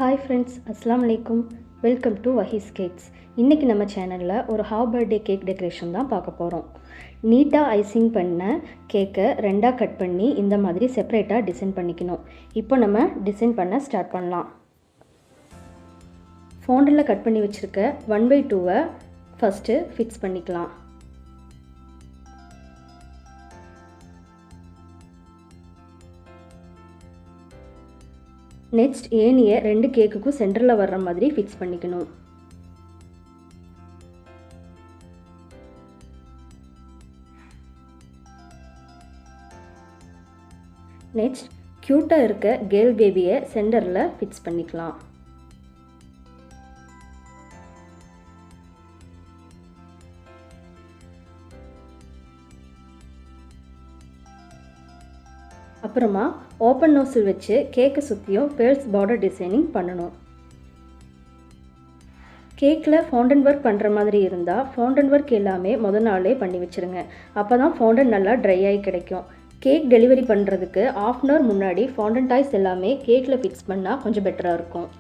Hi friends, Assalamu alaikum. Welcome to Wahis Cakes. இன்னைக்கு நம்ம சேனல்ல ஒரு ஹாஃப் பர்த்டே கேக் டெக்கரேஷன் தான் பார்க்க போறோம். நீட்டா ஐசிங் பண்ண கேக்கை ரெண்டா கட் பண்ணி இந்த மாதிரி செப்பரேட்டா டிசைன் பண்ணிக்கணும். இப்போ நம்ம டிசைன் பண்ண ஸ்டார்ட் பண்ணலாம். ஃபவுண்டன்ல கட் பண்ணி வச்சிருக்க 1/2 ஃபர்ஸ்ட் ஃபிக்ஸ் பண்ணிக்கலாம். நெக்ஸ்ட் ஏணியை ரெண்டு கேக்குக்கும் சென்டரில் வர்ற மாதிரி ஃபிக்ஸ் பண்ணிக்கணும். நெக்ஸ்ட் க்யூட்டாக இருக்க கேர்ள் பேபியை சென்டரில் ஃபிக்ஸ் பண்ணிக்கலாம். அப்புறமா ஓப்பன் நோஸில் வச்சு கேக்கை சுற்றியும் பேர்ல்ஸ் பார்டர் டிசைனிங் பண்ணணும். கேக்கில் ஃபவுண்டன் ஒர்க் பண்ணுற மாதிரி இருந்தால் ஃபவுண்டன் ஒர்க் எல்லாமே முதல் நாளே பண்ணி வச்சுருங்க. அப்போ தான் ஃபவுண்டன் நல்லா ட்ரை ஆகி கிடைக்கும். கேக் டெலிவரி பண்ணுறதுக்கு 1/2 hour முன்னாடி ஃபவுண்டன் டாய்ஸ் எல்லாமே கேக்கில் ஃபிக்ஸ் பண்ணால் கொஞ்சம் பெட்டராக இருக்கும்.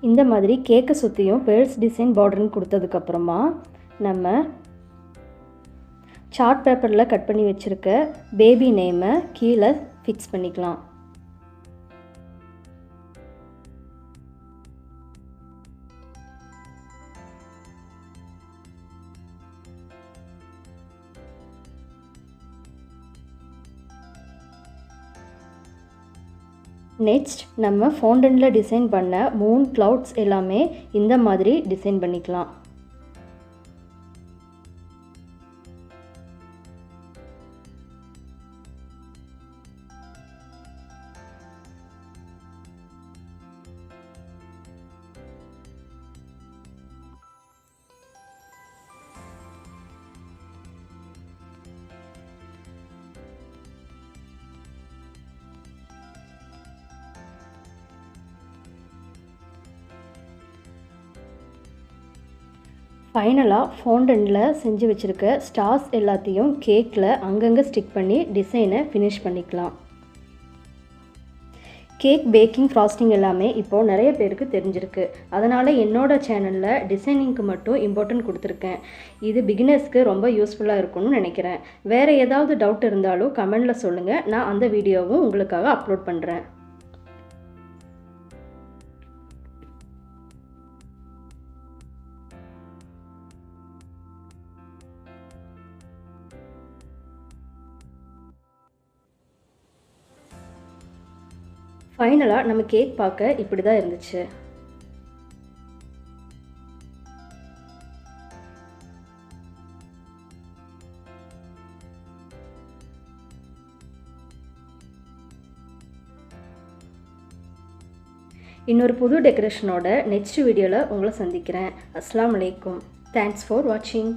இந்த மாதிரி கேக்கை சுற்றியும் பேர்ல்ஸ் டிசைன் பார்டர்னு கொடுத்ததுக்கப்புறமா நம்ம சார்ட் பேப்பரில் கட் பண்ணி வச்சுருக்க பேபி நேமை கீழே ஃபிக்ஸ் பண்ணிக்கலாம். நெக்ஸ்ட் நம்ம ஃபவுண்டனில் டிசைன் பண்ண மூன் கிளவுட்ஸ் எல்லாமே இந்த மாதிரி டிசைன் பண்ணிக்கலாம். ஃபைனலாக ஃபவுண்டனில் செஞ்சு வச்சுருக்க ஸ்டார்ஸ் எல்லாத்தையும் கேக்கில் அங்கங்கே ஸ்டிக் பண்ணி டிசைனை ஃபினிஷ் பண்ணிக்கலாம். கேக் பேக்கிங் ஃப்ராஸ்டிங் எல்லாமே இப்போது நிறைய பேருக்கு தெரிஞ்சிருக்கு. அதனால் என்னோடய சேனலில் டிசைனிங்க்கு மட்டும் இம்பார்ட்டன்ட் கொடுத்துருக்கேன். இது பிகினர்ஸ்க்கு ரொம்ப யூஸ்ஃபுல்லாக இருக்கும்னு நினைக்கிறேன். வேறு ஏதாவது டவுட் இருந்தாலும் கமெண்டில் சொல்லுங்கள். நான் அந்த வீடியோவும் உங்களுக்காக அப்லோட் பண்ணுறேன். ஃபைனலாக நம்ம கேக் பார்க்க இப்படி தான் இருந்துச்சு. இன்னொரு புது டெக்கரேஷனோட நெக்ஸ்ட் வீடியோவில் உங்களை சந்திக்கிறேன். அஸ்ஸலாமு அலைக்கும். தேங்க்ஸ் ஃபார் வாட்சிங்.